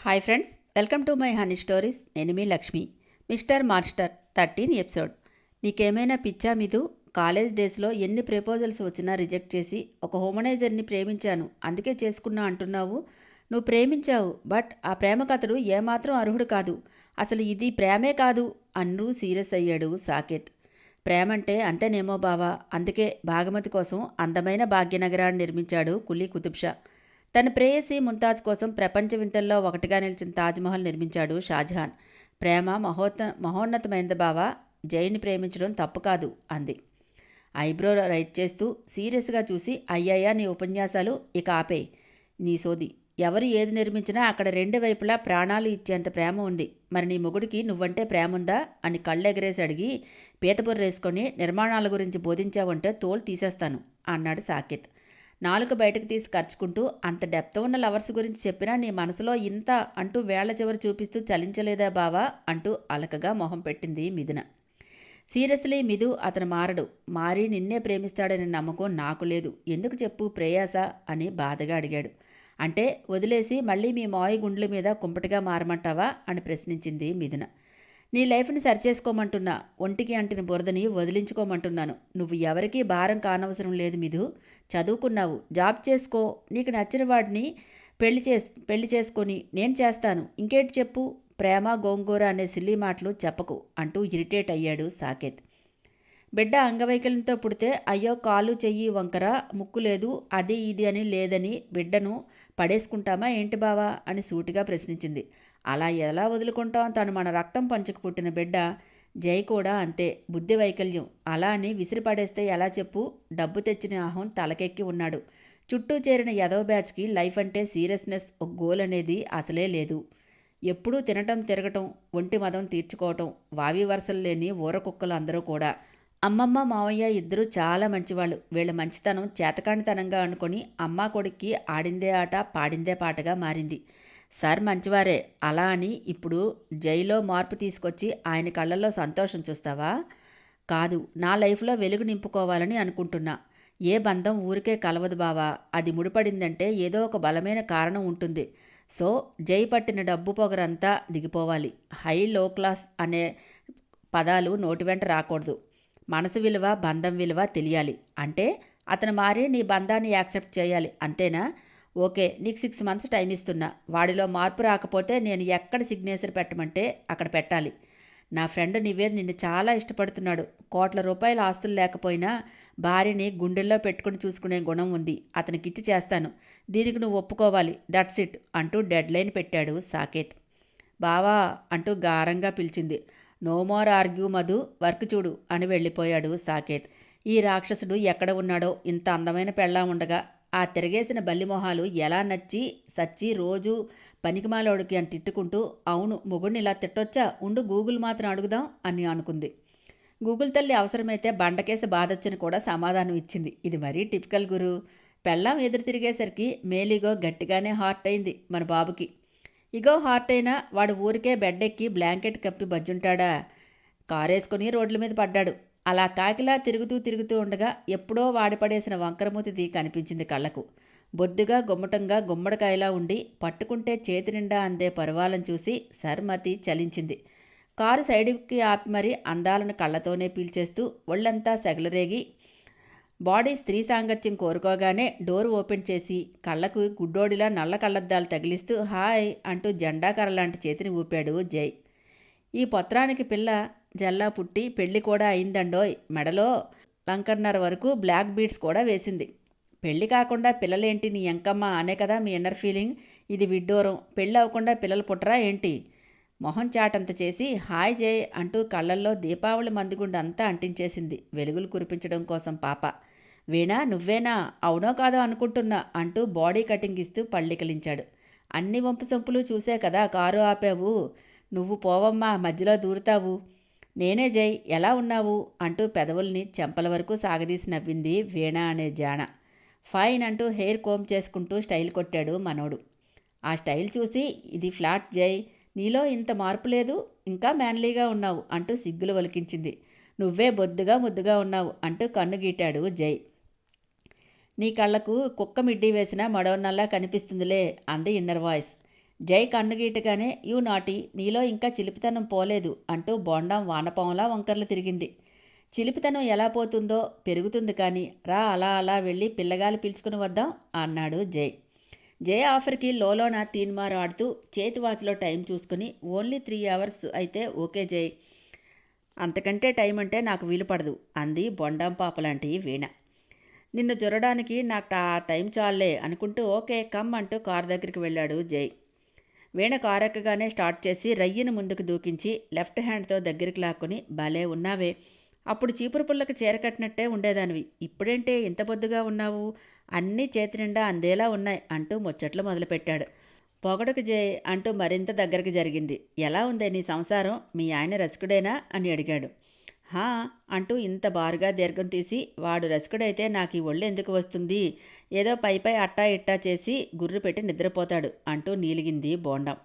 Hi friends, welcome to my honey stories. నేను మీ Lakshmi. Mister master 13 episode. నీకేమైనా పిచ్చా మీదు? కాలేజ్ డేస్లో ఎన్ని ప్రపోజల్స్ వచ్చినా రిజెక్ట్ చేసి ఒక హ్యూమనైజర్ని ప్రేమించాను అందుకే చేసుకున్నా అంటున్నావు. నువ్వు ప్రేమించావు, బట్ ఆ ప్రేమ కథడు ఏమాత్రం అర్హుడు కాదు. అసలు ఇది ప్రేమే కాదు అన్ను సీరియస్ అయ్యాడు సాకేత్. ప్రేమంటే అంతేనేమో బావా, అందుకే భాగమతి కోసం అందమైన భాగ్యనగరాన్ని నిర్మించాడు కులీ కుతుబ్షా. తన ప్రేయసి ముంతాజ్ కోసం ప్రపంచ వింతల్లో ఒకటిగా నిలిచిన తాజ్మహల్ నిర్మించాడు షాజహాన్. ప్రేమ మహోన్నతమైనది బావా, జైని ప్రేమించడం తప్పు కాదు అంది. ఐబ్రో రైట్ చేస్తూ సీరియస్గా చూసి, అయ్యాయా నీ ఉపన్యాసాలు, ఇక ఆపే నీ సోది. ఎవరు ఏది నిర్మించినా అక్కడ రెండు వైపులా ప్రాణాలు ఇచ్చేంత ప్రేమ ఉంది. మరి నీ మొగుడికి నువ్వంటే ప్రేముందా అని కళ్ళెగరేసి అడిగి పీతబుర్రేసుకొని నిర్మాణాల గురించి బోధించావంటే తోలు తీసేస్తాను అన్నాడు సాకేత్. నాలుక బయటకు తీసి ఖర్చుకుంటూ, అంత డెప్త్ ఉన్న లవర్స్ గురించి చెప్పినా నీ మనసులో ఇంత అంటూ వేళ్ల చివరి చూపిస్తూ చలించలేదా బావా అంటూ అలకగా మొహం పెట్టింది మిథున. సీరియస్లీ మిథు, అతను మారడు. మారి నిన్నే ప్రేమిస్తాడనే నమ్మకం నాకు లేదు. ఎందుకు చెప్పు ప్రేయాస అని బాధగా అడిగాడు. అంటే వదిలేసి మళ్ళీ మీ మాయి గుండ్ల మీద కుంపటిగా మారమంటావా అని ప్రశ్నించింది మిథున. నీ లైఫ్ని సరిచేసుకోమంటున్నా, ఒంటికి అంటిన బురదని వదిలించుకోమంటున్నాను. నువ్వు ఎవరికీ భారం కానవసరం లేదు మిథు. చదువుకున్నావు, జాబ్ చేసుకో, నీకు నచ్చిన వాడిని పెళ్లి చేసుకొని నేను చేస్తాను. ఇంకేంటి చెప్పు. ప్రేమ గోంగూర అనే సిల్లీ మాటలు చెప్పకు అంటూ ఇరిటేట్ అయ్యాడు సాకేత్. బిడ్డ అంగవైకల్యంతో పుడితే అయ్యో కాలు చెయ్యి వంకర, ముక్కు లేదు, అది ఇది అని లేదని బిడ్డను పడేసుకుంటామా ఏంటి బావా అని సూటిగా ప్రశ్నించింది. అలా ఎలా వదులుకుంటాం? తను మన రక్తం పంచుకు పుట్టిన బిడ్డ. జై కూడా అంతే, బుద్ధి వైకల్యం. అలా అని విసిరి పడేస్తే ఎలా చెప్పు. డబ్బు తెచ్చిన అహం తలకెక్కి ఉన్నాడు. చుట్టూ చేరిన యదవ బ్యాచ్కి లైఫ్ అంటే సీరియస్నెస్, ఒక గోల్ అనేది అసలే లేదు. ఎప్పుడూ తినటం, తిరగటం, ఒంటి మదం తీర్చుకోవటం, వావి వరసలు లేని ఊరకుక్కలు అందరూ కూడా. అమ్మమ్మ మావయ్య ఇద్దరూ చాలా మంచివాళ్ళు. వీళ్ళ మంచితనం చేతకానితనంగా అనుకొని అమ్మా కొడుక్కి ఆడిందే ఆట పాడిందే పాటగా మారింది. సార్ మంచివారే, అలా అని ఇప్పుడు జైలో మార్పు తీసుకొచ్చి ఆయన కళ్ళల్లో సంతోషం చూస్తావా? కాదు, నా లైఫ్లో వెలుగు నింపుకోవాలని అనుకుంటున్నా. ఏ బంధం ఊరికే కలవదు బావా, అది ముడిపడిందంటే ఏదో ఒక బలమైన కారణం ఉంటుంది. సో జై పట్టిన డబ్బు పొగరంతా దిగిపోవాలి. హై లో క్లాస్ అనే పదాలు నోటి వెంట రాకూడదు. మనసు విలువ, బంధం విలువ తెలియాలి. అంటే అతను మారి నీ బంధాన్ని యాక్సెప్ట్ చేయాలి, అంతేనా? ఓకే, నీకు 6 months టైం ఇస్తున్నా. వాడిలో మార్పు రాకపోతే నేను ఎక్కడ సిగ్నేచర్ పెట్టమంటే అక్కడ పెట్టాలి. నా ఫ్రెండ్ నివేద్ నిన్ను చాలా ఇష్టపడుతున్నాడు. కోట్ల రూపాయల ఆస్తులు లేకపోయినా భార్యని గుండెల్లో పెట్టుకుని చూసుకునే గుణం ఉంది. అతనికిచ్చి చేస్తాను. దీనికి నువ్వు ఒప్పుకోవాలి, దట్స్ ఇట్ అంటూ డెడ్ లైన్ పెట్టాడు సాకేత్. బావా అంటూ గారంగా పిలిచింది. No more argue Madhu, work చూడు అని వెళ్ళిపోయాడు సాకేత్. ఈ రాక్షసుడు ఎక్కడ ఉన్నాడో, ఇంత అందమైన పెళ్ళాం ఉండగా ఆ తిరగేసిన బల్లిమొహాలు ఎలా నచ్చి సచ్చి రోజు పనికిమాలోడికి అని తిట్టుకుంటూ, అవును మొగుడిని ఇలా తిట్టొచ్చా, ఉండు గూగుల్ మాత్రం అడుగుదాం అని అనుకుంది. గూగుల్ తల్లి అవసరమైతే బండకేసి బాధొచ్చని కూడా సమాధానం ఇచ్చింది. ఇది మరీ టిపికల్ గురు. పెళ్ళాం ఎదురు తిరిగేసరికి మేలిగో గట్టిగానే హార్ట్ అయింది మన బాబుకి. ఇగో హార్ట్ అయినా వాడు ఊరికే బెడ్డెక్కి బ్లాంకెట్ కప్పి బజ్జుంటాడా? కారేసుకుని రోడ్ల మీద పడ్డాడు. అలా కాకిలా తిరుగుతూ ఉండగా ఎప్పుడో వాడిపడేసిన వంకరమూతిది కనిపించింది కళ్ళకు. బొద్దుగా గుమ్మటంగా గుమ్మడికాయలా ఉండి పట్టుకుంటే చేతి నిండా అందే పరువాలను చూసి సర్మతి చలించింది. కారు సైడ్కి ఆపి మరీ అందాలను కళ్ళతోనే పీల్చేస్తూ ఒళ్ళంతా సెగలరేగి బాడీ స్త్రీ సాంగత్యం కోరుకోగానే డోర్ ఓపెన్ చేసి కళ్ళకు గుడ్డోడిలా నల్ల కళ్ళద్దాలు తగిలిస్తూ హాయ్ అంటూ జెండాకర్ర లాంటి చేతిని ఊపాడు జై. ఈ పొత్రానికి పిల్ల జల్లా పుట్టి పెళ్లి కూడా అయిందండోయ్. మెడలో లంకన్నర వరకు బ్లాక్ బీడ్స్ కూడా వేసింది. పెళ్లి కాకుండా పిల్లలేంటి నీ ఎంకమ్మ అనే కదా మీ ఇన్నర్ ఫీలింగ్. ఇది విడ్డూరం. పెళ్ళి అవ్వకుండా పిల్లలు పుట్టరా ఏంటి? మొహం చాటంత చేసి హాయ్ జై అంటూ కళ్ళల్లో దీపావళి మందుగుండు అంతా అంటించేసింది వెలుగులు కురిపించడం కోసం పాప. వీణా నువ్వేనా? అవునో కాదో అనుకుంటున్నా అంటూ బాడీ కటింగ్ ఇస్తూ పళ్ళికలించాడు. అన్ని వంపు సొంపులు చూసే కదా కారు ఆపావు. నువ్వు పోవమ్మా, మధ్యలో దూరుతావు. నేనే జై, ఎలా ఉన్నావు అంటూ పెదవుల్ని చెంపల వరకు సాగదీసి నవ్వింది వీణ అనే జాణ. ఫైన్ అంటూ హెయిర్ కోమ్ చేసుకుంటూ స్టైల్ కొట్టాడు మనోడు. ఆ స్టైల్ చూసి ఇది ఫ్లాట్ జై, నీలో ఇంత మార్పు లేదు, ఇంకా మ్యాన్లీగా ఉన్నావు అంటూ సిగ్గులు ఒలికించింది. నువ్వే బొద్దుగా ముద్దుగా ఉన్నావు అంటూ కన్ను గీటాడు జై. నీ కళ్ళకు కుక్క మిడ్డీ వేసినా మడోన్నల్లా కనిపిస్తుందిలే అంది ఇన్నర్ వాయిస్. జై కన్నుగీటగానే యూ నాటి, నీలో ఇంకా చిలిపితనం పోలేదు అంటూ బోండాం వానపాములా వంకర్లు తిరిగింది. చిలిపితనం ఎలా పోతుందో పెరుగుతుంది కానీ రా అలా అలా వెళ్ళి పిల్లగాలి పిలుచుకుని వద్దాం అన్నాడు జై. జై ఆఫర్కి లోలోన తీన్మారు ఆడుతూ చేతి వాచ్లో టైం చూసుకుని ఓన్లీ 3 hours అయితే ఓకే జై, అంతకంటే టైం అంటే నాకు వీలు పడదు అంది బొండాం పాపలాంటి వీణ. నిన్ను జొరడానికి నాకు ఆ టైం చాలే అనుకుంటూ ఓకే కమ్ అంటూ కారు దగ్గరికి వెళ్ళాడు జై. వీణ కారు ఎక్కగానే స్టార్ట్ చేసి రయ్యను ముందుకు దూకించి లెఫ్ట్ హ్యాండ్తో దగ్గరికి లాక్కుని భలే ఉన్నావే, అప్పుడు చీపురు పుల్లకి చీర కట్టినట్టే ఉండేదానివి, ఇప్పుడేంటే ఇంత బొద్దుగా ఉన్నావు, అన్నీ చేతి నిండా అందేలా ఉన్నాయి అంటూ ముచ్చట్లు మొదలుపెట్టాడు. పొగడుకు జై అంటూ మరింత దగ్గరికి జరిగింది. ఎలా ఉందే నీ సంసారం, మీ ఆయన రసికుడేనా అని అడిగాడు. హా అంటూ ఇంత బారుగా దీర్ఘం తీసి, వాడు రసికుడైతే నాకు ఈ ఒళ్ళు ఎందుకు వస్తుంది, ఏదో పై అట్టా ఇట్టా చేసి గుర్రు పెట్టి నిద్రపోతాడు అంటూ నీలిగింది బోండం.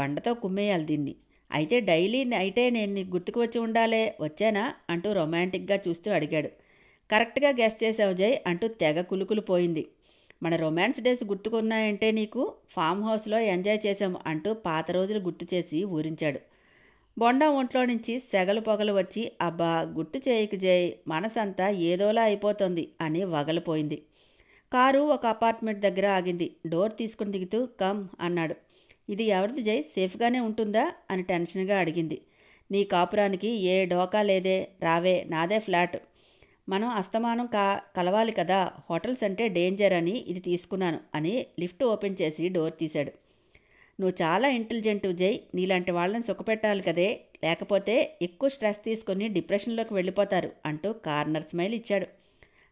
బండతో కుమ్మేయాలి దీన్ని. అయితే డైలీ నైటే నేను నీకు గుర్తుకు వచ్చి ఉండాలే, వచ్చానా అంటూ రొమాంటిక్గా చూస్తూ అడిగాడు. కరెక్ట్గా గెస్ చేసావు జై అంటూ తెగ కులుకులు పోయింది. మన రొమాన్స్ డేస్ గుర్తుకున్నాయంటే నీకు, ఫామ్ హౌస్లో ఎంజాయ్ చేశాము అంటూ పాత రోజులు గుర్తు చేసి ఊరించాడు. బొండా ఒంట్లో నుంచి సెగలు పొగలు వచ్చి అబ్బా గుర్తు చేయకు జై, మనసంతా ఏదోలా అయిపోతుంది అని వగలిపోయింది. కారు ఒక అపార్ట్మెంట్ దగ్గర ఆగింది. డోర్ తీసుకుని దిగుతూ కమ్ అన్నాడు. ఇది ఎవరిది జై, సేఫ్గానే ఉంటుందా అని టెన్షన్గా అడిగింది. నీ కాపురానికి ఏ డోకా లేదే, రావే, నాదే ఫ్లాట్, మనం అస్తమానం కలవాలి కదా, హోటల్స్ అంటే డేంజర్ అని ఇది తీసుకున్నాను అని లిఫ్ట్ ఓపెన్ చేసి డోర్ తీశాడు. నువ్వు చాలా ఇంటెలిజెంట్ జై, నీలాంటి వాళ్ళని సుఖపెట్టాలి కదే, లేకపోతే ఎక్కువ స్ట్రెస్ తీసుకొని డిప్రెషన్లోకి వెళ్ళిపోతారు అంటూ కార్నర్ స్మైల్ ఇచ్చాడు.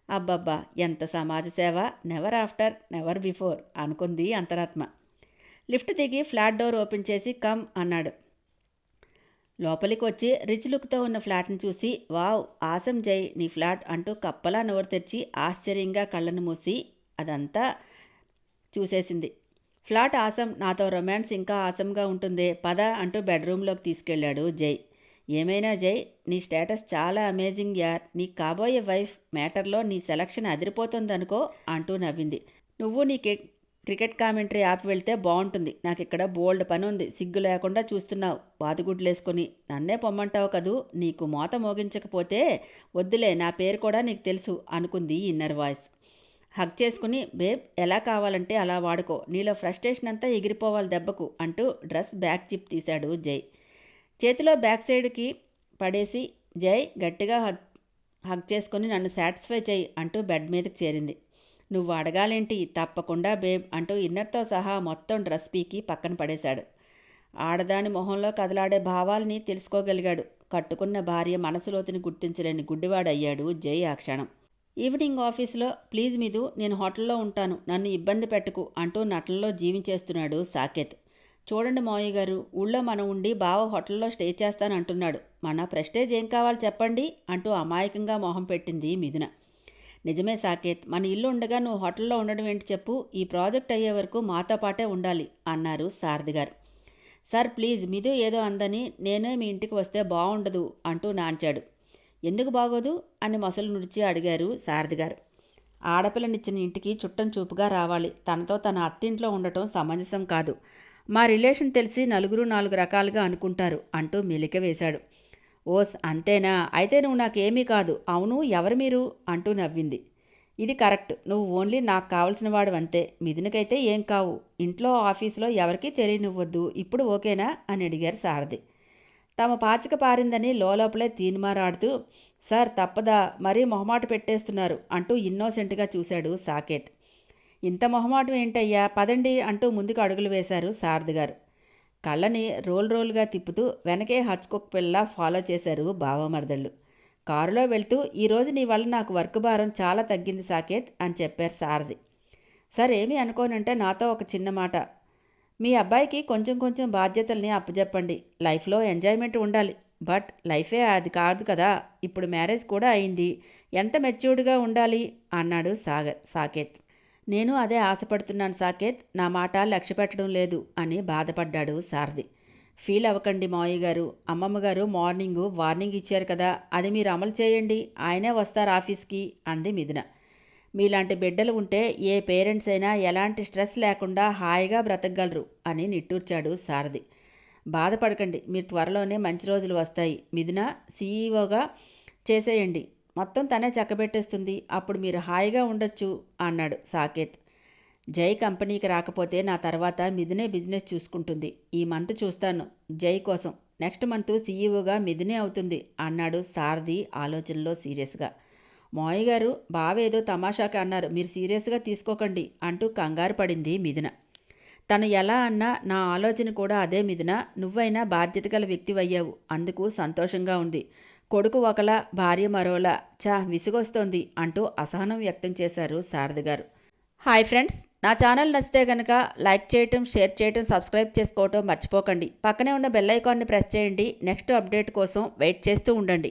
అబ్బబ్బా ఎంత సమాజ సేవ, నెవర్ ఆఫ్టర్ నెవర్ బిఫోర్ అనుకుంది అంతరాత్మ. లిఫ్ట్ దిగి ఫ్లాట్ డోర్ ఓపెన్ చేసి కమ్ అన్నాడు. లోపలికి వచ్చి రిచ్ లుక్తో ఉన్న ఫ్లాట్ని చూసి వావ్ ఆసం జై నీ ఫ్లాట్ అంటూ కప్పలా నోరు తెరిచి ఆశ్చర్యంగా కళ్ళను మూసి అదంతా చూసేసింది. ఫ్లాట్ ఆసం, నాతో రొమాన్స్ ఇంకా ఆసంగా ఉంటుందే, పద అంటూ బెడ్రూమ్లోకి తీసుకెళ్లాడు జై. ఏమైనా జై, నీ స్టేటస్ చాలా అమేజింగ్ యార్, నీ కాబోయే వైఫ్ మ్యాటర్లో నీ సెలక్షన్ అదిరిపోతుందనుకో అంటూ నవ్వింది. నువ్వు నీ క్రికెట్ కామెంటరీ యాప్ వెళ్తే బాగుంటుంది, నాకు ఇక్కడ బోల్డ్ పని ఉంది, సిగ్గు లేకుండా చూస్తున్నావు బాతుగుడ్లేసుకొని, నన్నే పొమ్మంటావు కదూ, నీకు మోత మోగించకపోతే వద్దులే, నా పేరు కూడా నీకు తెలుసు అనుకుంది ఇన్నర్ వాయిస్. హగ్ చేసుకుని బేబ్ ఎలా కావాలంటే అలా వాడుకో, నీలో ఫ్రస్ట్రేషన్ అంతా ఎగిరిపోవాలి దెబ్బకు అంటూ డ్రెస్ బ్యాక్ జిప్ తీశాడు జై. చేతిలో బ్యాక్ సైడ్కి పడేసి జై గట్టిగా హగ్ చేసుకుని నన్ను సాటిస్ఫై చేయి అంటూ బెడ్ మీదకి చేరింది. నువ్వు అడగాలేంటి, తప్పకుండా బేబ్ అంటూ ఇన్నర్తో సహా మొత్తం డ్రెస్ పీకి పక్కన పడేశాడు. ఆడదాని మొహంలో కదలాడే భావాల్ని తెలుసుకోగలిగాడు. కట్టుకున్న భార్య మనసులోతుని గుర్తించలేని గుడ్డివాడయ్యాడు జై ఆ క్షణం. ఈవినింగ్ ఆఫీసులో ప్లీజ్ మిదు, నేను హోటల్లో ఉంటాను, నన్ను ఇబ్బంది పెట్టకు అంటూ నటనలో జీవించేస్తున్నాడు సాకేత్. చూడండి మావయ్య గారు, ఊళ్ళో మనం ఉండి బావ హోటల్లో స్టే చేస్తానంటున్నాడు, మన ప్రెస్టేజ్ ఏం కావాలి చెప్పండి అంటూ అమాయకంగా మొహం పెట్టింది మిథున. నిజమే సాకేత్, మన ఇల్లు ఉండగా నువ్వు హోటల్లో ఉండడం ఏంటి చెప్పు, ఈ ప్రాజెక్ట్ అయ్యే వరకు మాతో పాటే ఉండాలి అన్నారు సారథి గారు. సార్ ప్లీజ్, మిదు ఏదో అందని నేనే మీ ఇంటికి వస్తే బాగుండదు అంటూ నాంచాడు. ఎందుకు బాగోదు అని మొసలు నుడిచి అడిగారు సారథి గారు. ఆడపిల్లనిచ్చిన ఇంటికి చుట్టం చూపుగా రావాలి, తనతో తన అత్తింట్లో ఉండటం సమంజసం కాదు, మా రిలేషన్ తెలిసి నలుగురు 4 రకాలుగా అనుకుంటారు అంటూ మెలిక వేశాడు. ఓస్ అంతేనా, అయితే నువ్వు నాకేమీ కాదు, అవును ఎవరు మీరు అంటూ నవ్వింది. ఇది కరెక్ట్, నువ్వు ఓన్లీ నాకు కావలసిన వాడు అంతే, మిథునకైతే ఏం కావు, ఇంట్లో ఆఫీసులో ఎవరికీ తెలియనివ్వద్దు, ఇప్పుడు ఓకేనా అని అడిగారు సారథి. తమ పాచిక పారిందని లోపలే తీన్మారాడుతూ సార్ తప్పదా, మరీ మొహమాట పెట్టేస్తున్నారు అంటూ ఇన్నోసెంట్గా చూశాడు సాకేత్. ఇంత మొహమాటం ఏంటయ్యా, పదండి అంటూ ముందుకు అడుగులు వేశారు సారథి గారు. కళ్ళని రోల్గా తిప్పుతూ వెనకే హచ్కుక్ పిల్ల ఫాలో చేశారు బావమరదళ్ళు. కారులో వెళ్తూ ఈరోజు నీ వల్ల నాకు వర్క్ భారం చాలా తగ్గింది సాకేత్ అని చెప్పారు సారథి. సార్ ఏమీ అనుకోనంటే నాతో ఒక చిన్న మాట, మీ అబ్బాయికి కొంచెం కొంచెం బాధ్యతల్ని అప్పచెప్పండి, లైఫ్లో ఎంజాయ్మెంట్ ఉండాలి, బట్ లైఫే అది కాదు కదా, ఇప్పుడు మ్యారేజ్ కూడా అయింది, ఎంత మెచ్యూర్డ్గా ఉండాలి అన్నాడు సాకేత్. నేను అదే ఆశపడుతున్నాను సాకేత్, నా మాట లక్ష్య పెట్టడం లేదు అని బాధపడ్డాడు సారథి. ఫీల్ అవ్వకండి మావయ్య గారు, అమ్మమ్మగారు మార్నింగు వార్నింగ్ ఇచ్చారు కదా, అది మీరు అమలు చేయండి, ఆయనే వస్తారు ఆఫీస్కి అంది మిథున. మీలాంటి బిడ్డలు ఉంటే ఏ పేరెంట్స్ అయినా ఎలాంటి స్ట్రెస్ లేకుండా హాయిగా బ్రతకగలరు అని నిట్టూర్చాడు సారథి. బాధపడకండి, మీరు త్వరలోనే మంచి రోజులు వస్తాయి. మిథున సీఈఓగా చేసేయండి, మొత్తం తనే చక్కబెట్టేస్తుంది, అప్పుడు మీరు హాయిగా ఉండొచ్చు అన్నాడు సాకేత్. జై కంపెనీకి రాకపోతే నా తర్వాత మిథునే బిజినెస్ చూసుకుంటుంది. ఈ మంత్ చూస్తాను జై కోసం, నెక్స్ట్ మంత్ సీఈఓగా మిథునే అవుతుంది అన్నాడు సారథి ఆలోచనలో సీరియస్గా. మావయ్య గారు, బావేదో తమాషాగా అన్నారు, మీరు సీరియస్గా తీసుకోకండి అంటూ కంగారు పడింది మిథున. తను ఎలా అన్నా నా ఆలోచన కూడా అదే మిథున, నువ్వైనా బాధ్యత గల వ్యక్తివయ్యావు, అందుకు సంతోషంగా ఉంది. కొడుకు ఒకలా భార్య మరోలా, విసుగొస్తోంది అంటూ అసహనం వ్యక్తం చేశారు సారథి గారు. హాయ్ ఫ్రెండ్స్, నా ఛానల్ నచ్చితే కనుక లైక్ చేయటం, షేర్ చేయటం, సబ్స్క్రైబ్ చేసుకోవటం మర్చిపోకండి. పక్కనే ఉన్న బెల్ ఐకాన్ని ప్రెస్ చేయండి. నెక్స్ట్ అప్డేట్ కోసం వెయిట్ చేస్తూ ఉండండి.